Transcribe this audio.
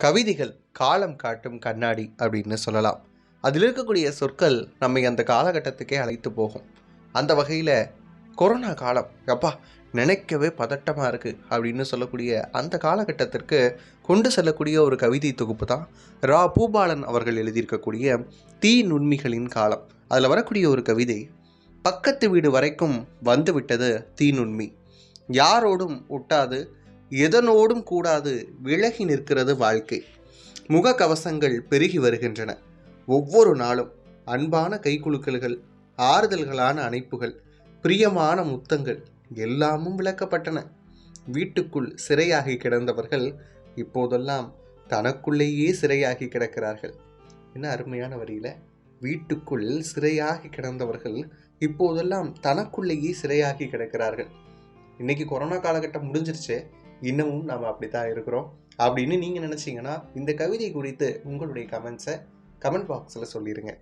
கவிதைகள் காலம் காட்டும் கண்ணாடி அப்படின்னு சொல்லலாம். அதில் இருக்கக்கூடிய சொற்கள் நம்மை அந்த காலகட்டத்துக்கே அழைத்து போகும். அந்த வகையில் கொரோனா காலம் எப்பா நினைக்கவே பதட்டமாக இருக்குது அப்படின்னு சொல்லக்கூடிய அந்த காலகட்டத்திற்கு கொண்டு செல்லக்கூடிய ஒரு கவிதை தொகுப்பு தான் பூபாலன் அவர்கள் எழுதியிருக்கக்கூடிய தீ நுண்மிகளின் காலம். அதில் வரக்கூடிய ஒரு கவிதை, பக்கத்து வீடு வரைக்கும் வந்து விட்டது தீ நுண்மி, யாரோடும் ஒட்டாது எதனோடும் கூடாது விலகி நிற்கிறது வாழ்க்கை, முகக்கவசங்கள் பெருகி வருகின்றன, ஒவ்வொரு நாளும் அன்பான கைகுலுக்கல்கள், ஆறுதல்களான அணைப்புகள், பிரியமான முத்தங்கள் எல்லாமும் விளக்கப்பட்டன. வீட்டுக்குள் சிறையாகி கிடந்தவர்கள் இப்போதெல்லாம் தனக்குள்ளேயே சிறையாகி கிடக்கிறார்கள். என்ன அருமையான வரியில, வீட்டுக்குள் சிறையாகி கிடந்தவர்கள் இப்போதெல்லாம் தனக்குள்ளேயே சிறையாகி கிடக்கிறார்கள். இன்னைக்கு கொரோனா காலகட்டம் முடிஞ்சிருச்சு, இன்னமும் நாம் அப்படி தான் இருக்கிறோம் அப்படின்னு நீங்கள் நினச்சிங்கன்னா இந்த கவிதை குறித்து உங்களுடைய கமெண்ட்ஸை கமெண்ட் பாக்ஸில் சொல்லிடுங்க.